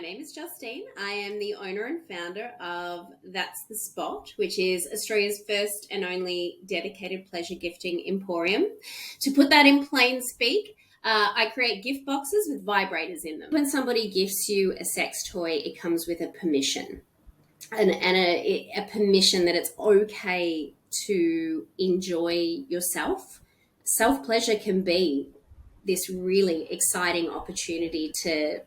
name is Justine. I am the owner and founder of That's the Spot, which is Australia's first and only dedicated pleasure gifting emporium. To put that in plain speak, I create gift boxes with vibrators in them. When somebody gifts you a sex toy, it comes with a permission and a permission that it's okay to enjoy yourself. Self-pleasure can be this really exciting opportunity to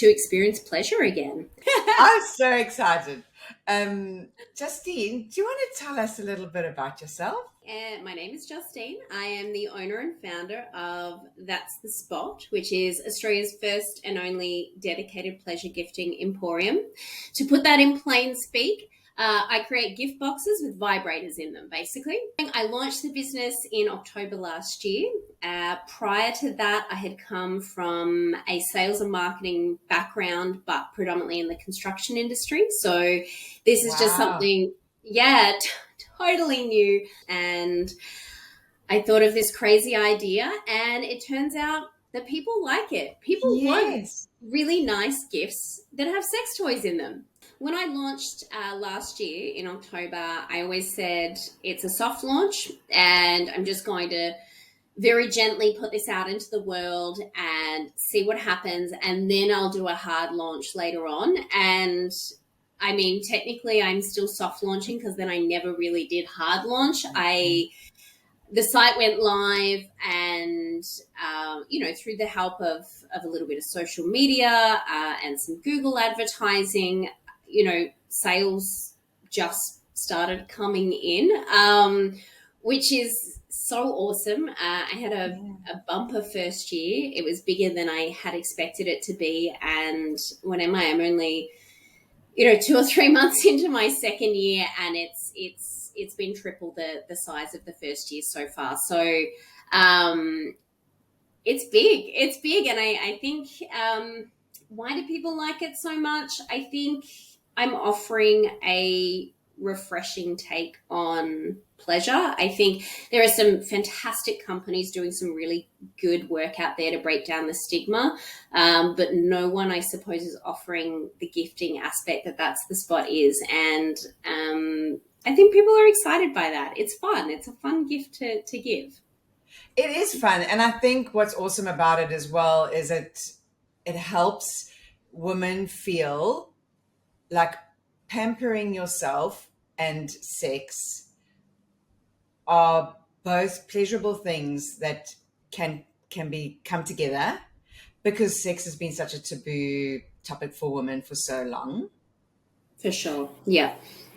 experience pleasure again. I'm so excited. Justine, do you want to tell us a little bit about yourself? My name is Justine. I am the owner and founder of That's the Spot, which is Australia's first and only dedicated pleasure gifting emporium. To put that in plain speak, I create gift boxes with vibrators in them, basically. I launched the business in October last year. Prior to that, I had come from a sales and marketing background, but predominantly in the construction industry. So this is just something, totally new. And I thought of this crazy idea, and it turns out that people like it. People want really nice gifts that have sex toys in them. When I launched last year in October, I always said it's a soft launch and I'm just going to very gently put this out into the world and see what happens. And then I'll do a hard launch later on. And I mean, technically I'm still soft launching because then I never really did hard launch. The site went live and, through the help of a little bit of social media and some Google advertising, sales just started coming in, which is so awesome. I had a bumper first year. It was bigger than I had expected it to be. And what am I? I'm only, 2 or 3 months into my second year, and it's been triple the size of the first year so far. So it's big. It's big. And I think why do people like it so much? I think I'm offering a refreshing take on pleasure. I think there are some fantastic companies doing some really good work out there to break down the stigma, but no one, I suppose, is offering the gifting aspect That's the Spot is. And I think people are excited by that. It's fun. It's a fun gift to give. It is fun. And I think what's awesome about it as well is it helps women feel like pampering yourself and sex are both pleasurable things that can come together, because sex has been such a taboo topic for women for so long. For sure. Yeah.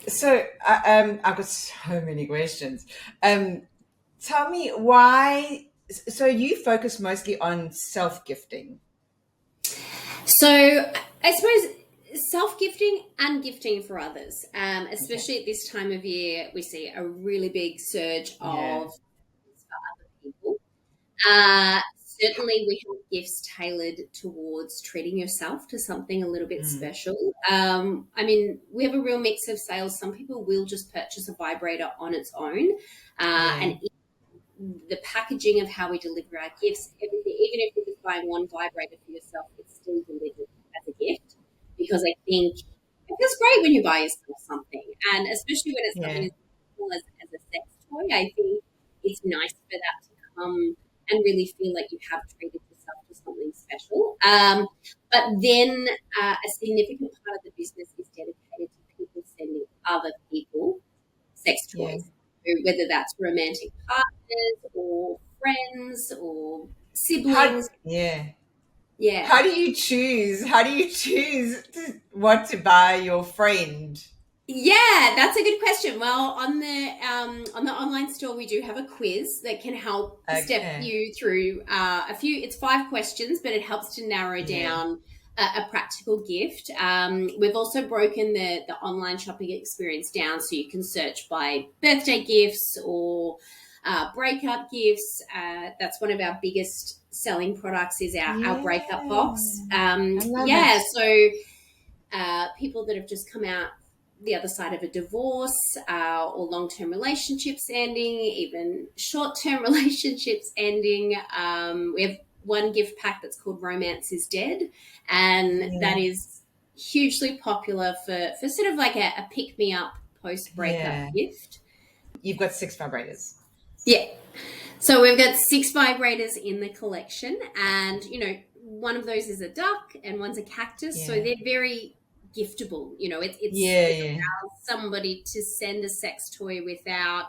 So I've got so many questions. Tell me why. So you focus mostly on self-gifting. So I suppose self-gifting and gifting for others, especially at this time of year, we see a really big surge of for other people. Certainly we have gifts tailored towards treating yourself to something a little bit special. We have a real mix of sales. Some people will just purchase a vibrator on its own, and the packaging of how we deliver our gifts, everything, even if you're just buying one vibrator for yourself, it's still delivered as a gift, because I think it feels great when you buy yourself something, and especially when it's something as simple as a sex toy. I think it's nice for that to come and really feel like you have treated yourself to something special. But then a significant part of the business is dedicated to people sending other people sex toys. Whether that's romantic partners or friends or siblings. How do you choose what to buy your friend? Yeah, that's a good question. Well, on the online store, we do have a quiz that can help step you through it's 5 questions, but it helps to narrow down a practical gift. We've also broken the online shopping experience down so you can search by birthday gifts or breakup gifts. That's one of our biggest selling products is our breakup box. So people that have just come out the other side of a divorce or long-term relationships ending, even short-term relationships ending. We have one gift pack that's called Romance is Dead, and that is hugely popular for sort of like a pick me up post breakup Yeah. gift. You've got 6 vibrators. Yeah. So we've got 6 vibrators in the collection, and one of those is a duck and one's a cactus. Yeah. So they're very giftable. Yeah, it yeah. allows somebody to send a sex toy without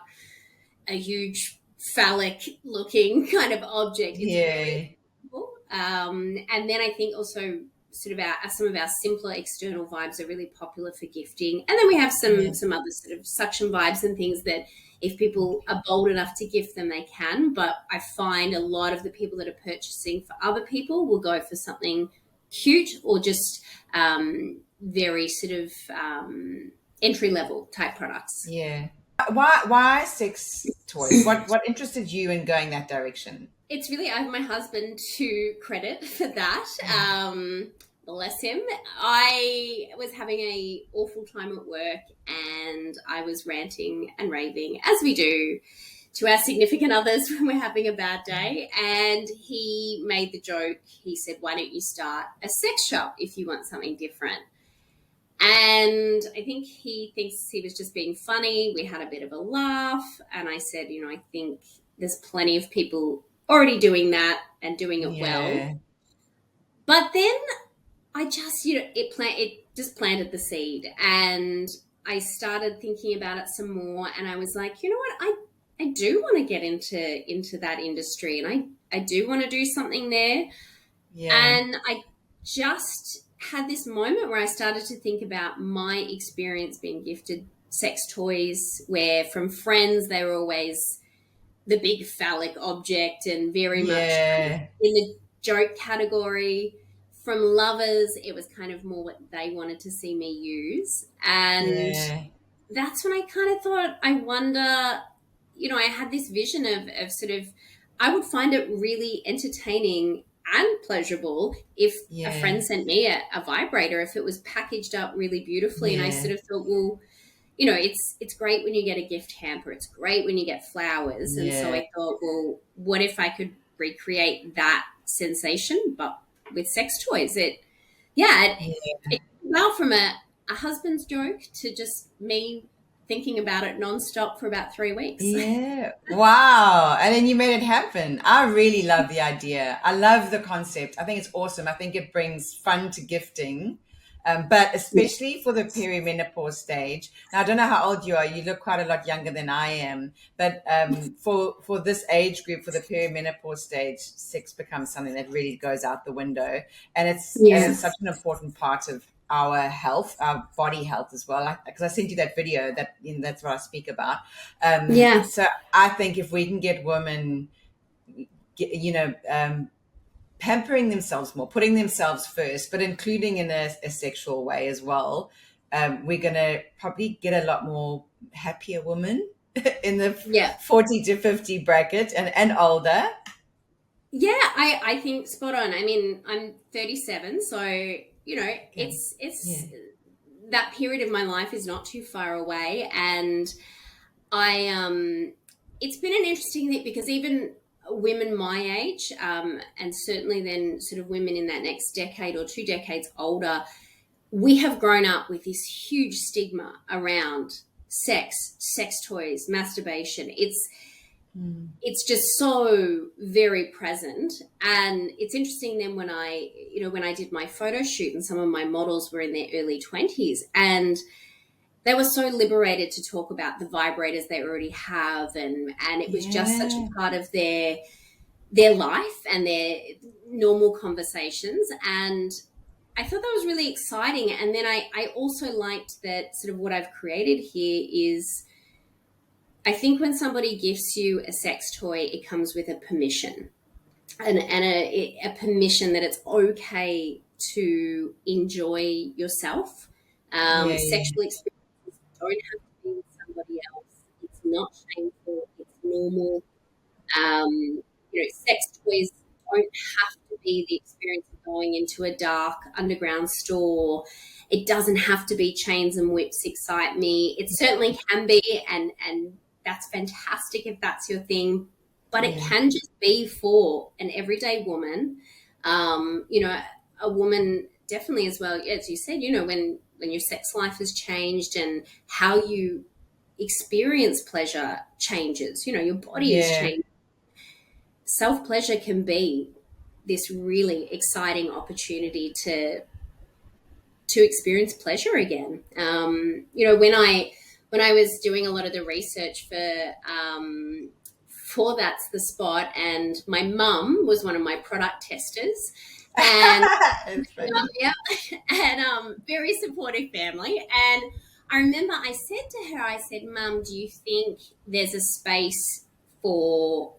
a huge phallic looking kind of object. It's Yeah. very giftable. And then I think also sort of some of our simpler external vibes are really popular for gifting. And then we have Yeah. some other sort of suction vibes and things that if people are bold enough to gift them, they can. But I find a lot of the people that are purchasing for other people will go for something cute or just very sort of entry level type products. Yeah. Why sex toys? What interested you in going that direction? It's really, I have my husband to credit for that. Bless him. I was having a awful time at work, and I was ranting and raving, as we do, to our significant others when we're having a bad day. And he made the joke. He said, "Why don't you start a sex shop if you want something different?" And I think he thinks he was just being funny. We had a bit of a laugh. And I said, I think there's plenty of people already doing that and doing it well. Yeah. But then I just, it just planted the seed. And I started thinking about it some more. And I was like, you know what? I do want to get into that industry. And I do want to do something there. Yeah. And I just had this moment where I started to think about my experience being gifted sex toys, where from friends they were always the big phallic object and very much Yeah. in the joke category. From lovers, it was kind of more what they wanted to see me use. And Yeah. that's when I kind of thought, I wonder, I had this vision of sort of, I would find it really entertaining and pleasurable if a Yeah. friend sent me a vibrator, if it was packaged up really beautifully. And I Yeah. sort of thought, well, it's great when you get a gift hamper. It's great when you get flowers. And so Yeah. I thought, well, what if I could recreate that sensation, but with sex toys? It well, from a husband's joke to just me thinking about it nonstop for about 3 weeks. Yeah. Wow. And then you made it happen. I really love the idea. I love the concept. I think it's awesome. I think it brings fun to gifting. But especially for the perimenopause stage. Now, I don't know how old you are. You look quite a lot younger than I am. But for this age group, for the perimenopause stage, sex becomes something that really goes out the window. And it's such an important part of our health, our body health as well. Because I sent you that video that's what I speak about. So I think if we can get women, pampering themselves more, putting themselves first, but including in a sexual way as well, we're going to probably get a lot more happier women in the 40 to 50 bracket and older. Yeah, I think spot on. I mean, I'm 37, so it's that period of my life is not too far away, and it's been an interesting thing because even women my age, and certainly then sort of women in that next decade or 2 decades older, we have grown up with this huge stigma around sex toys, masturbation. It's just so very present. And it's interesting then when I did my photo shoot and some of my models were in their early 20s and they were so liberated to talk about the vibrators they already have. And it was just such a part of their life and their normal conversations. And I thought that was really exciting. And then I also liked that sort of what I've created here is, I think when somebody gifts you a sex toy, it comes with a permission and a permission that it's okay to enjoy yourself. Sexual experiences don't have to be with somebody else. It's not shameful. It's normal. Sex toys don't have to be the experience of going into a dark underground store. It doesn't have to be chains and whips excite me. It certainly can be, and that's fantastic if that's your thing. but it Mm. can just be for an everyday woman. A woman definitely as well, as you said, when your sex life has changed and how you experience pleasure changes, your body is Yeah. changing. Self pleasure can be this really exciting opportunity to experience pleasure again. When I was doing a lot of the research for That's the Spot, and my mum was one of my product testers, and It's funny. yeah, and very supportive family. And I remember I said to her, I said, "Mum, do you think there's a space for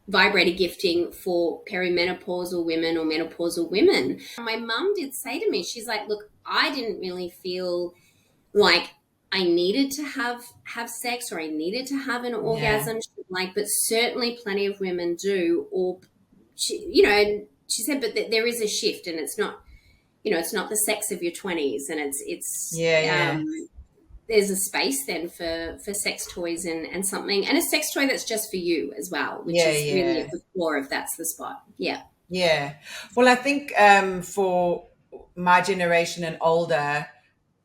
vibrator gifting for perimenopausal women or menopausal women?" My mum did say to me, she's like, "Look, I didn't really feel like I needed to have sex, or I needed to have an Yeah. orgasm, like, but certainly plenty of women do." Or she said, but there is a shift, and it's not the sex of your 20s, and it's Yeah. Yeah. there's a space then for sex toys, and something, and a sex toy that's just for you as well, which Yeah. is really Yeah. at the core of That's the Spot. Yeah. Yeah. Well, I think for my generation and older,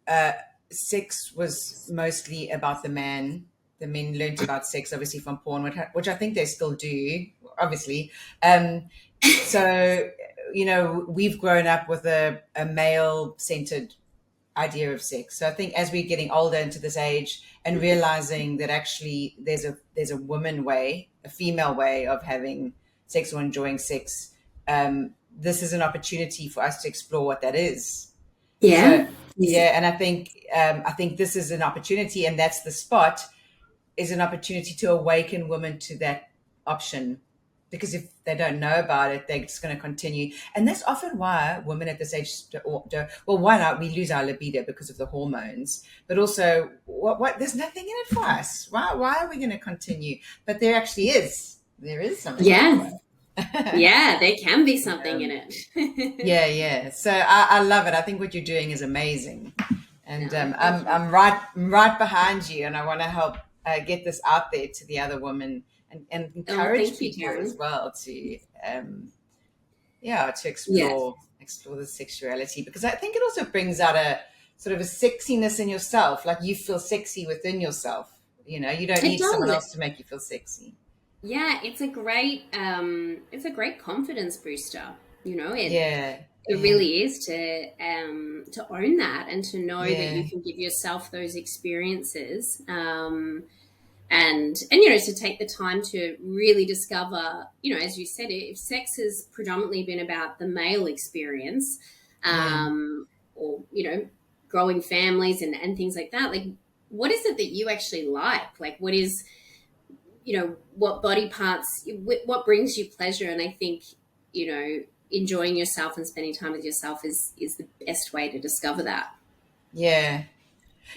uh, sex was mostly about the man. The men learnt about sex, obviously, from porn, which I think they still do, obviously. So, we've grown up with a male centered idea of sex. So I think as we're getting older into this age and realizing that actually there's a woman way, a female way of having sex or enjoying sex, this is an opportunity for us to explore what that is. So Yeah. yeah, and I think this is an opportunity, and That's the Spot is an opportunity to awaken women to that option. Because if they don't know about it, they're just going to continue. And that's often why women at this age well, why not? We lose our libido because of the hormones, but also what there's nothing in it for us. Why are we going to continue? But there actually is. There is something in it for Yeah. us. Yeah, there can be something in um, it. yeah, yeah. So I love it. I think what you're doing is amazing, and No, thank I'm you. right behind you, and I want to help get this out there to the other women, and Oh, encourage thank you, people as Taryn. well to yeah, to Yeah, explore the sexuality, because I think it also brings out a sort of a sexiness in yourself, like you feel sexy within yourself. You don't it need someone does. else to make you feel sexy. Yeah, it's a great confidence booster. Yeah, It yeah, really is to own that, and to know that yeah, you can give yourself those experiences, and to take the time to really discover, as you said, if sex has predominantly been about the male experience, yeah, or growing families and things like that, like, what is it that you actually like what is, what body parts, what brings you pleasure? And I think, enjoying yourself and spending time with yourself is the best way to discover that. yeah.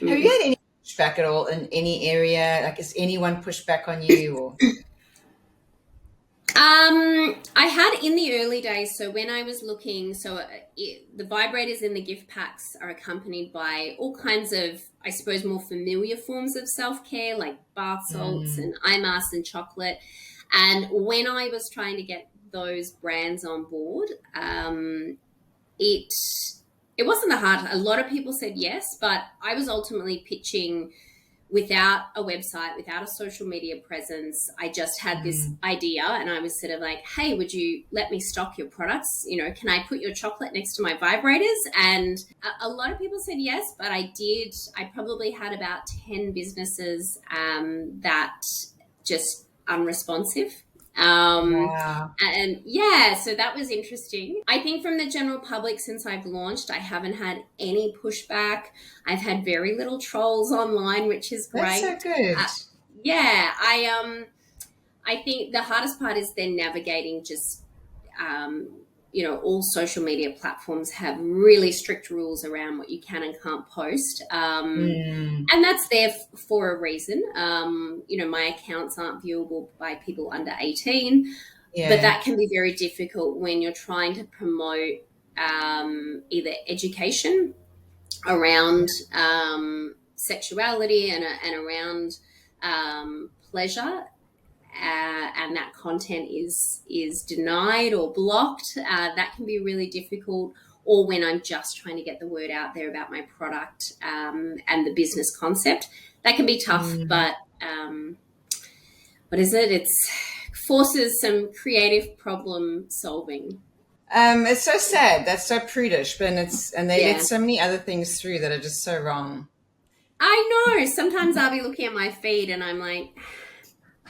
Have you Mm. had any pushback at all in any area? Like, has anyone pushed back on you? Or I had in the early days. So when I was looking, the vibrators in the gift packs are accompanied by all kinds of, I suppose, more familiar forms of self care, like bath salts mm, and eye masks and chocolate. And when I was trying to get those brands on board, it it wasn't the hard. A lot of people said yes, but I was ultimately pitching without a website, without a social media presence. I just had this mm, idea, and I was sort of like, "Hey, would you let me stock your products? Can I put your chocolate next to my vibrators?" And a lot of people said yes, but I did. I probably had about 10 businesses that just unresponsive. Um, wow, and yeah, so that was interesting. I think from the general public, since I've launched, I haven't had any pushback. I've had very little trolls online, which is that's so great. good. Uh, yeah, I think the hardest part is then navigating just all social media platforms have really strict rules around what you can and can't post. Mm, And that's there for a reason. My accounts aren't viewable by people under 18, but yeah, that can be very difficult when you're trying to promote either education around sexuality and around pleasure, and that content is denied or blocked, that can be really difficult. Or when I'm just trying to get the word out there about my product and the business concept, that can be tough. Mm. But what is it? It's forces some creative problem solving. It's so sad. That's so prudish, but and they let Yeah. so many other things through that are just so wrong. I know. Sometimes I'll be looking at my feed and I'm like,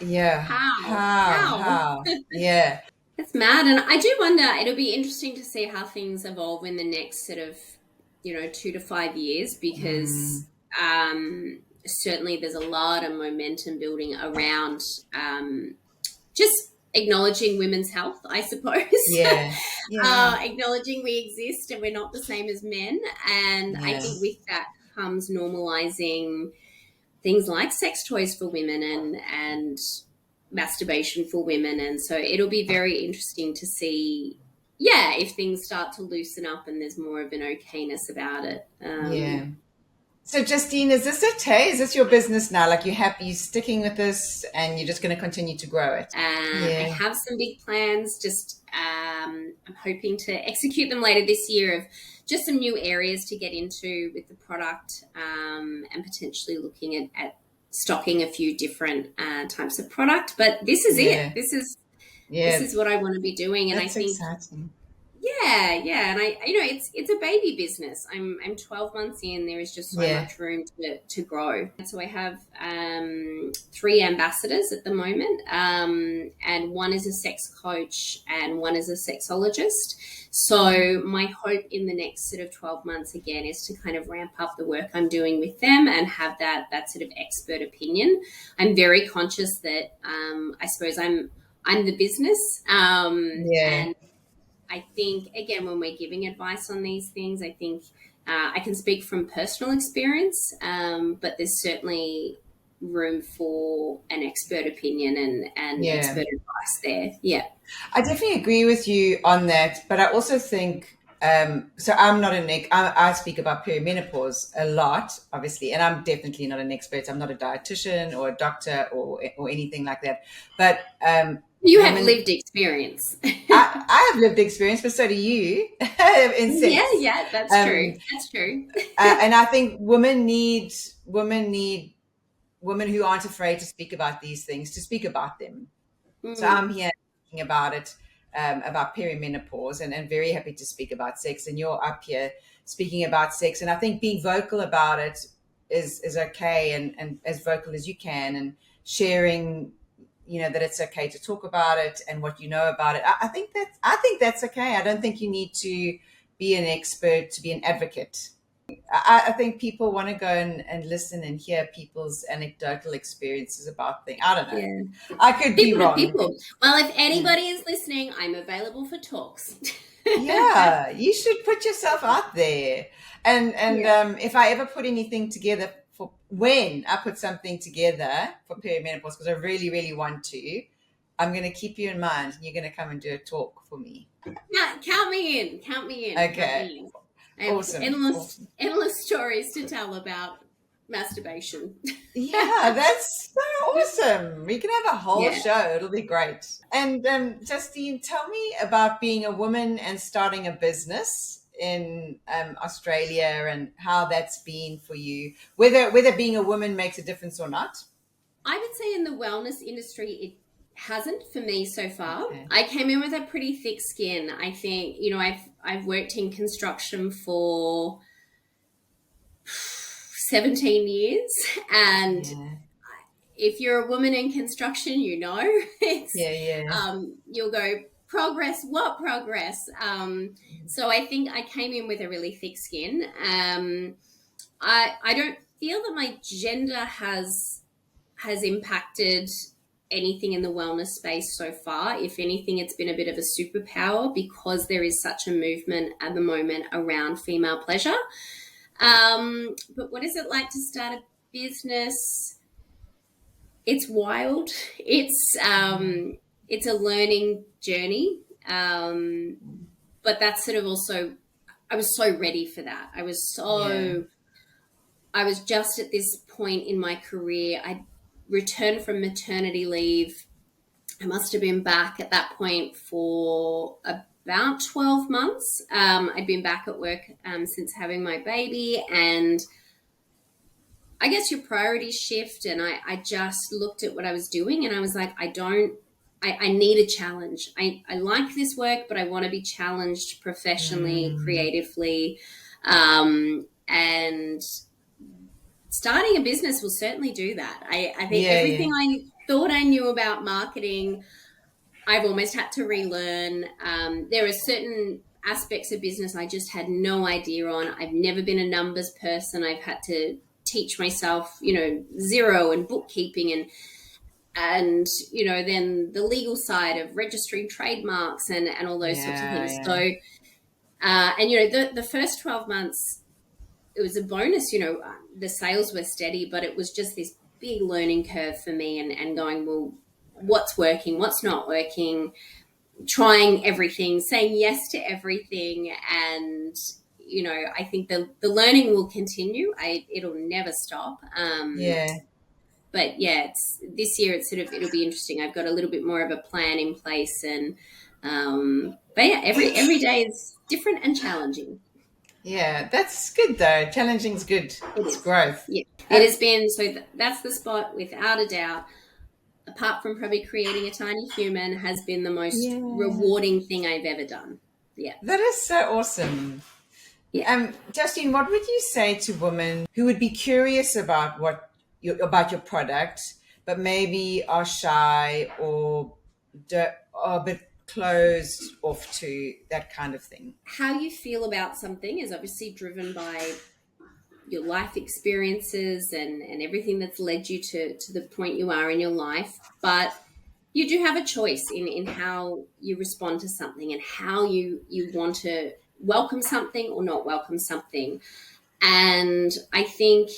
Yeah. how? How? How? How? Yeah. That's mad. And I do wonder, it'll be interesting to see how things evolve in the next sort of, 2 to 5 years, because Mm. certainly there's a lot of momentum building around just acknowledging women's health, I suppose. Yeah. Yeah. Acknowledging we exist and we're not the same as men. And I Yeah. think with that comes normalizing things like sex toys for women and masturbation for women. And so it'll be very interesting to see, yeah, if things start to loosen up and there's more of an okayness about it. Yeah. So, Justine, is this okay? Is this your business now? Like, you're happy, you're sticking with this, and you're just going to continue to grow it? I Yeah. have some big plans. Just I'm hoping to execute them later this year, of just some new areas to get into with the product, and potentially looking at stocking a few different types of product. But this is it. Yeah. This Yeah. is what I want to be doing, and I That's think, exciting. yeah, and it's a baby business. I'm 12 months in. There is just so Yeah. much room to grow. And so I have 3 ambassadors at the moment, and one is a sex coach and one is a sexologist. So my hope in the next sort of 12 months again is to kind of ramp up the work I'm doing with them and have that sort of expert opinion. I'm very conscious that I suppose I'm the business, Yeah. and I think, again, when we're giving advice on these things, I think I can speak from personal experience, but there's certainly room for an expert opinion and Yeah. expert advice there. Yeah. I definitely agree with you on that, but I also think so. I'm not an I speak about perimenopause a lot, obviously, and I'm definitely not an expert. I'm not a dietitian or a doctor or anything like that. But You have women, lived experience. I have lived experience, but so do you in Yeah, sex. yeah, that's true. Um, That's true. and I think women who aren't afraid to speak about these things to speak about them. So Mm, I'm here talking about it, about perimenopause, and very happy to speak about sex. And you're up here speaking about sex. And I think being vocal about it is okay, and as vocal as you can, and sharing, that it's okay to talk about it and what you know about it. I think that's okay. I don't think you need to be an expert to be an advocate. I think people want to go and listen and hear people's anecdotal experiences about things. I don't know. yeah. I could be People to wrong. people. Well, if Yeah. anybody is listening, I'm available for talks. Yeah, you should put yourself out there. And Yeah. if I ever put anything together for when I put something together for perimenopause, because I really, really want to, I'm going to keep you in mind, and you're going to come and do a talk for me. Yeah, count me in. Count me in. Count Okay, me in. I have awesome, endless, awesome. endless stories to tell about masturbation. Yeah, that's so awesome. We can have a whole Yeah. show. It'll be great. And Justine, tell me about being a woman and starting a business in Australia, and how that's been for you. Whether being a woman makes a difference or not. I would say in the wellness industry, it hasn't for me so far. Okay. I came in with a pretty thick skin. I think, I've worked in construction for 17 years, and Yeah. if you're a woman in construction, it's Yeah. Yeah. you'll go, progress, what progress? So I think I came in with a really thick skin. I don't feel that my gender has impacted anything in the wellness space so far. If anything, it's been a bit of a superpower because there is such a movement at the moment around female pleasure. But what is it like to start a business? It's wild. It's a learning journey. But that's sort of also, I was so ready for that. Yeah. I was just at this point in my career. I returned from maternity leave I must have been back at that point for about 12 months. I'd been back at work since having my baby, and I guess your priorities shift. And I just looked at what I was doing and I was like, I need a challenge. I like this work, but I want to be challenged professionally, Mm, creatively. And starting a business will certainly do that. I think yeah, yeah, everything I thought I knew about marketing, I've almost had to relearn. There are certain aspects of business I just had no idea on. I've never been a numbers person. I've had to teach myself, zero and bookkeeping and then the legal side of registering trademarks and all those sorts of yeah, things. yeah. So the first 12 months, it was a bonus. The sales were steady, but it was just this big learning curve for me, and going, well, what's working, what's not working, trying everything, saying yes to everything. And I think the learning will continue. It'll never stop. Yeah. But yeah, it's this year. It'll be interesting. I've got a little bit more of a plan in place, and but yeah, every day is different and challenging. Yeah, that's good though. Challenging's good. It It's is. growth. Yeah, it Uh, has been. So that's the spot, without a doubt. Apart from probably creating a tiny human, has been the most yeah. rewarding thing I've ever done. Yeah, That is so awesome. yeah. Justine, what would you say to women who would be curious about about your product, but maybe are shy or are a bit closed off to that kind of thing? How you feel about something is obviously driven by your life experiences and everything that's led you to the point you are in your life. But you do have a choice in how you respond to something, and how you want to welcome something or not welcome something. And I think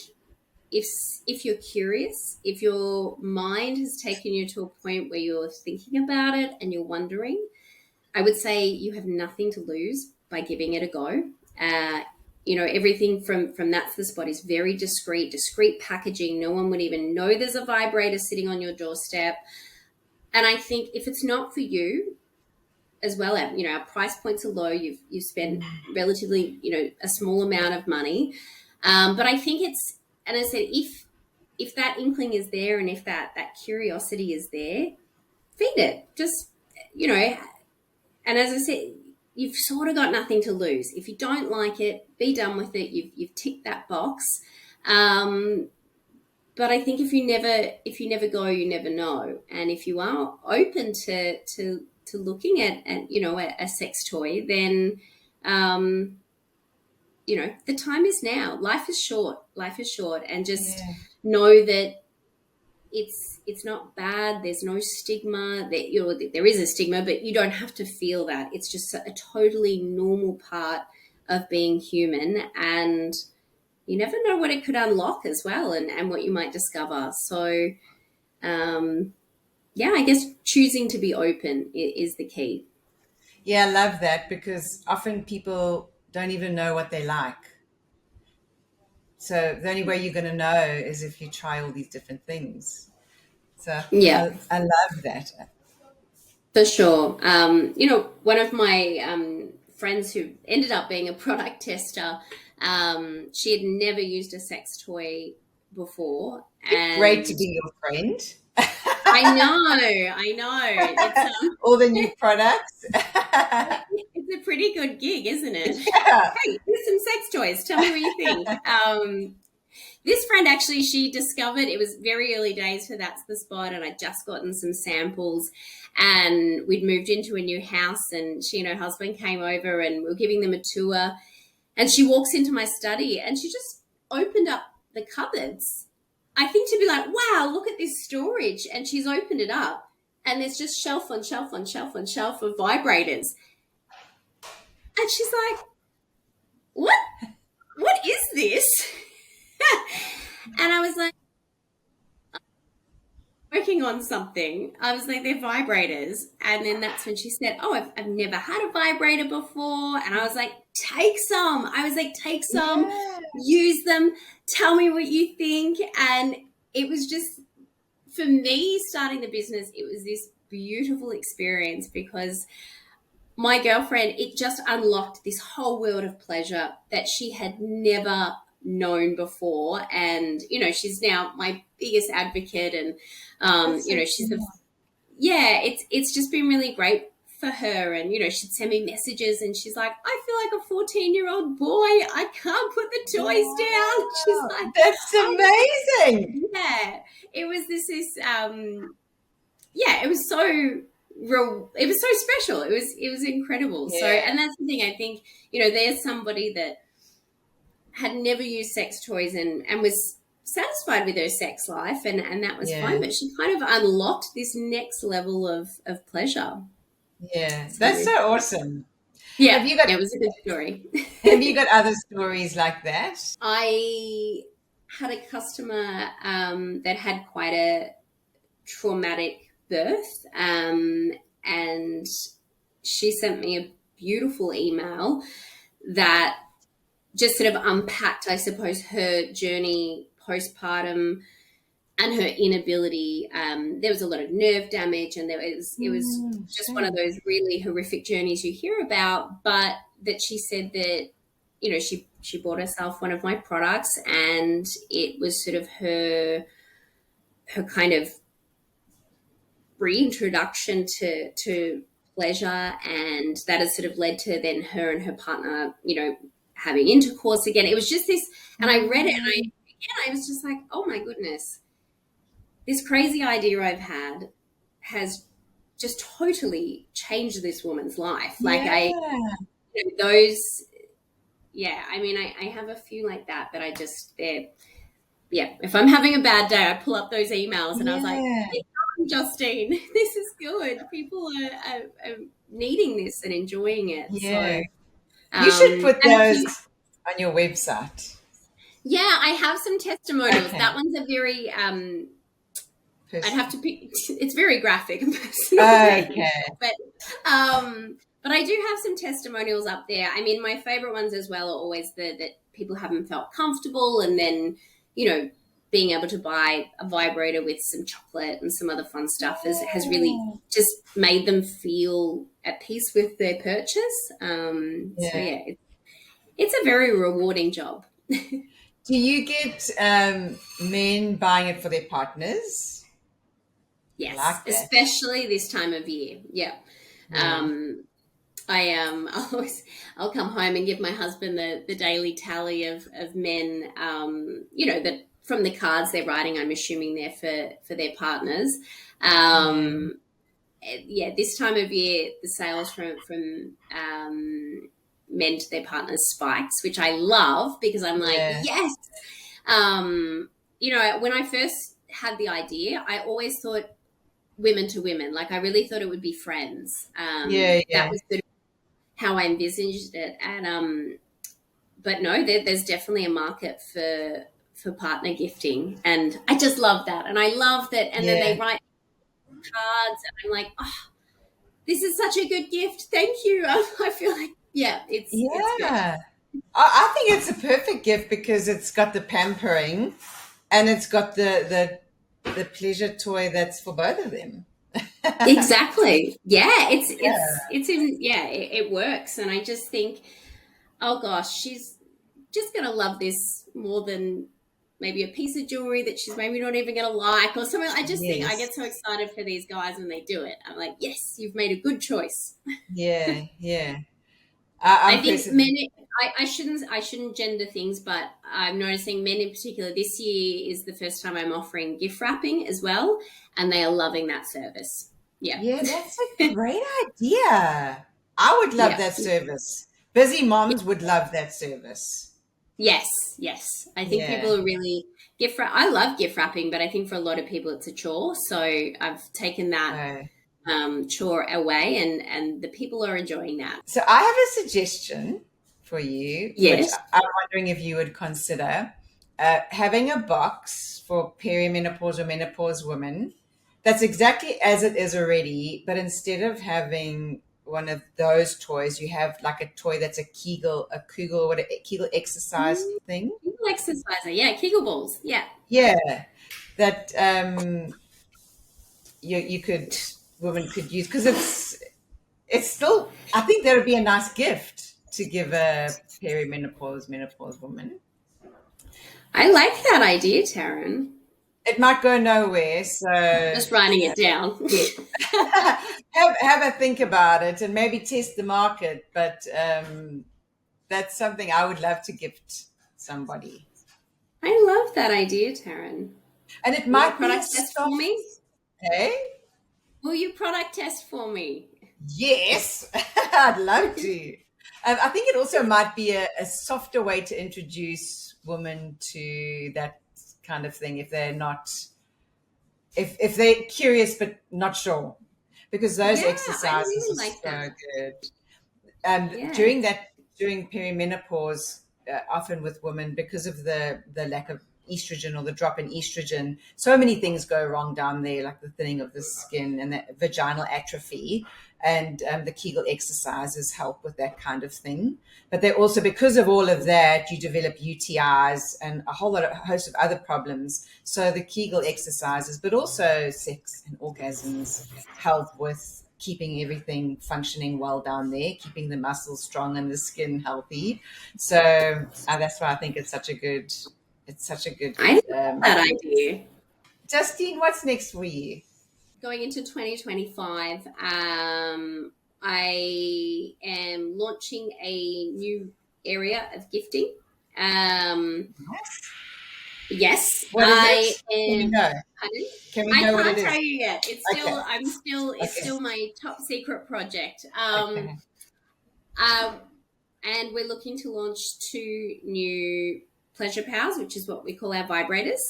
if if you're curious, if your mind has taken you to a point where you're thinking about it and you're wondering, I would say you have nothing to lose by giving it a go. Uh, everything from That's the Spot is very discreet packaging. No one would even know there's a vibrator sitting on your doorstep. And I think if it's not for you as well, our price points are low. You've spent relatively, a small amount of money. But I think and I said, if that inkling is there, and if that curiosity is there, feed it. Just, you know, and as I said, you've sort of got nothing to lose. If you don't like it, be done with it. You've ticked that box. Um, but I think if you never go, you never know. And if you are open to looking at a sex toy, then um, the time is now. Life is short. Life is short, and just Yeah. know that it's not bad. There's no stigma. There is a stigma, but you don't have to feel that. It's just a totally normal part of being human, and you never know what it could unlock as well, and what you might discover. So um, yeah, I guess choosing to be open is the key. Yeah, I love that because often people don't even know what they like. So the only way you're going to know is if you try all these different things. So Yeah, I love that. for sure. One of my friends who ended up being a product tester, she had never used a sex toy before, Great to and be your friend. I know, it's All the new products. it's a pretty good gig, isn't it? Yeah. Hey, here's some sex toys. Tell me what you think. This friend, actually, she discovered, it was very early days for That's the Spot, and I'd just gotten some samples, and we'd moved into a new house, and she and her husband came over, and we were giving them a tour, and she walks into my study and she just opened up the cupboards, I think, to be like, wow, look at this storage. And she's opened it up, and there's just shelf on shelf on shelf on shelf of vibrators. And she's like, what is this? And I was like, working on something. I was like, they're vibrators. And then that's when she said, oh, I've never had a vibrator before. And I was like, take some. I was like, take some, Yeah. use them, tell me what you think. And it was just, for me, starting the business, it was this beautiful experience because my girlfriend, it just unlocked this whole world of pleasure that she had never known before. And, she's now my biggest advocate. And, That's so she's cool. yeah, it's just been really great for her. And, she'd send me messages and she's like, I feel like a 14-year-old boy. I can't put the toys down. She's Wow, like, that's oh, amazing. yeah, it was yeah, it was so it was so special. It was incredible. So, Yeah, and that's the thing. I think there's somebody that had never used sex toys and was satisfied with her sex life, and that was fine. yeah, But she kind of unlocked this next level of pleasure. yeah. So That's so awesome. yeah, Have you got it was a good story. have you got other stories like that? I had a customer that had quite a traumatic birth, and she sent me a beautiful email that just sort of unpacked, I suppose, her journey postpartum and her inability. There was a lot of nerve damage, and it was just one of Shame. those really horrific journeys you hear about. But that she said that she bought herself one of my products, and it was sort of her kind of reintroduction to pleasure, and that has sort of led to then her and her partner, having intercourse again. It was just this, and I read it, and I was just like, oh my goodness, this crazy idea I've had has just totally changed this woman's life. Like Yeah, those, yeah. I mean, I have a few like that I just they're yeah. If I'm having a bad day, I pull up those emails, and I was like, yeah, Justine, this is good. People are needing this and enjoying it. yeah. So, You should put and those on your website. yeah, I have some testimonials. Okay, That one's a very, I'd have personal. to pick, it's very graphic and personal, Okay, but, but I do have some testimonials up there. I mean, my favorite ones as well are always that people haven't felt comfortable, and then, being able to buy a vibrator with some chocolate and some other fun stuff has really yeah, just made them feel at peace with their purchase. So yeah. yeah, it's a very rewarding job. Do you get men buying it for their partners? I Yes, like that. especially this time of year. Yeah. Yeah, Um, I'll come home and give my husband the daily tally of men, that from the cards they're writing, I'm assuming they're for their partners. yeah, Yeah, this time of year, the sales from men to their partners spikes, which I love because I'm like, yeah, yes. When I first had the idea, I always thought women to women. Like I really thought it would be friends. yeah, That yeah, was sort of how I envisaged it, and but no, there's definitely a market for partner gifting, and I just love that, and I love that. And then they yeah, write cards, and I'm like, oh, this is such a good gift. Thank you. I feel like, yeah, it's good. yeah. I think it's a perfect gift because it's got the pampering and it's got the pleasure toy that's for both of them. Exactly. Yeah, it's Yeah. it's it's in yeah, it works, and I just think, oh gosh, she's just gonna love this more than maybe a piece of jewelry that she's maybe not even gonna like or something. I just think I Yes. get so excited for these guys when they do it. I'm like, yes, you've made a good choice. Yeah. Yeah. I I'm think men. person. I shouldn't gender things, but I'm noticing men in particular. This year is the first time I'm offering gift wrapping as well, and they are loving that service. Yeah, Yeah, that's a great idea. I would love yeah, that service. Busy moms would love that service. yes, yes. I think Yeah. people are really gift wrap. I love gift wrapping, but I think for a lot of people it's a chore. So I've taken that Uh, chore away, and the people are enjoying that. so I have a suggestion for you, which Yes. I'm wondering if you would consider having a box for perimenopause or menopause women that's exactly as it is already, but instead of having one of those toys, you have like a toy that's a Kegel, what a Kegel exercise Mm, thing. Kegel exerciser. Yeah, Kegel balls. Yeah. Yeah, that you could. women could use, because it's still, I think that would be a nice gift to give a menopause woman. I like that idea, Taryn. It might go nowhere, so Just writing it down. yeah. Have a think about it and maybe test the market. But that's something I would love to gift somebody. I love that idea, Taryn. And it Will you might be a product test for soft, me? hey? Will you product test for me? Yes, I'd love to. I think it also might be a softer way to introduce women to that kind of thing if they're not, if they're curious but not sure, because those Yeah, I exercises really are like so that. good. Yeah. During perimenopause, often with women, because of the lack of estrogen or the drop in estrogen, so many things go wrong down there, like the thinning of the skin and the vaginal atrophy. And the Kegel exercises help with that kind of thing. But they also, because of all of that, you develop UTIs and a host of other problems. So the Kegel exercises, but also sex and orgasms, help with keeping everything functioning well down there, keeping the muscles strong and the skin healthy. So that's why I think it's such a good. I love that idea. Justine, what's next for you? Going into 2025, I am launching a new area of gifting. Yes, What is I it? Can we am. know? Pardon? Can we I know what it can't is? tell you yet. Okay. It's Okay. still my top secret project. Okay. Uh, and we're looking to launch 2 new pleasure powers, which is what we call our vibrators,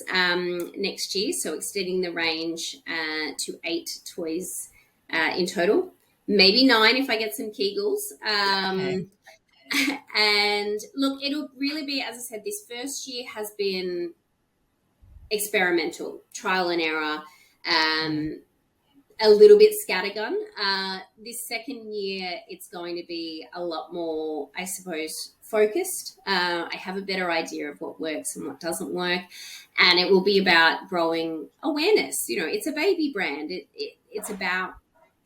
next year. So extending the range to 8 toys in total, maybe 9 if I get some Kegels. Okay. And look, it'll really be, as I said, this first year has been experimental, trial and error. A little bit scattergun. This second year, it's going to be a lot more, I suppose, focused. I have a better idea of what works and what doesn't work, and it will be about growing awareness. It's a baby brand. It's about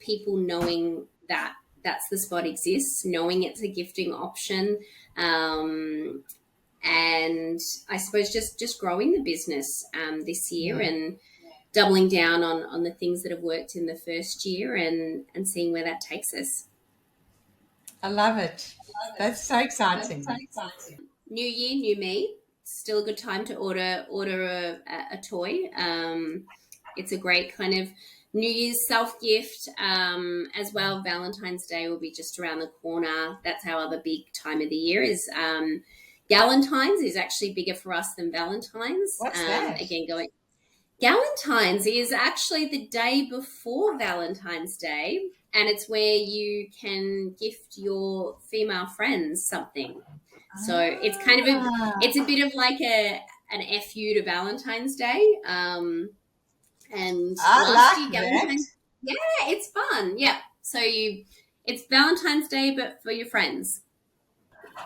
people knowing that that's the spot exists, knowing it's a gifting option, and I suppose just growing the business this year Yeah. and doubling down on the things that have worked in the first year and seeing where that takes us. I love it. That's so exciting. New year, new me. Still a good time to order a toy. It's a great kind of New Year's self gift as well. Valentine's Day will be just around the corner. That's our other big time of the year. Is Galentine's is actually bigger for us than Valentine's. What's that? Again, going Galentine's is actually the day before Valentine's Day, and it's where you can gift your female friends something. So it's kind of it's a bit of like an FU to Valentine's Day. And last year I like that. Valentine's, yeah, it's fun. Yeah. So it's Valentine's Day, but for your friends.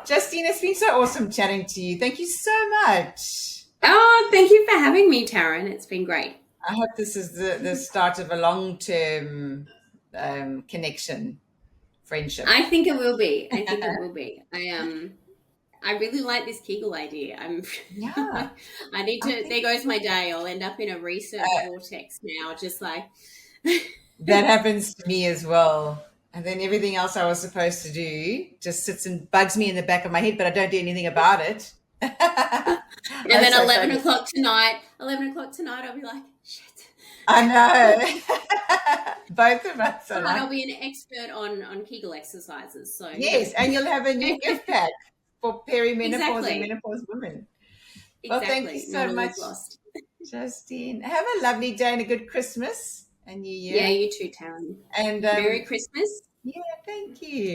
Justine, it's been so awesome chatting to you. Thank you so much. Oh, thank you for having me, Taryn. It's been great. I hope this is the start of a long-term connection, friendship. I think it will be. I think it will be. I really like this Kegel idea. Yeah. I need to. There goes my day. I'll end up in a research vortex now, just like. That happens to me as well. And then everything else I was supposed to do just sits and bugs me in the back of my head, but I don't do anything about it. And then 11 o'clock tonight, I'll be like, shit. I know. Both of us are I'll like, be an expert on Kegel exercises. So yes, and you'll have a new gift pack for perimenopause Exactly. and menopause women. Exactly. Well, thank you so Not all much, is lost. Justine. Have a lovely day and a good Christmas and New Year. Yeah, you too, Taryn. And Merry Christmas. yeah, thank you.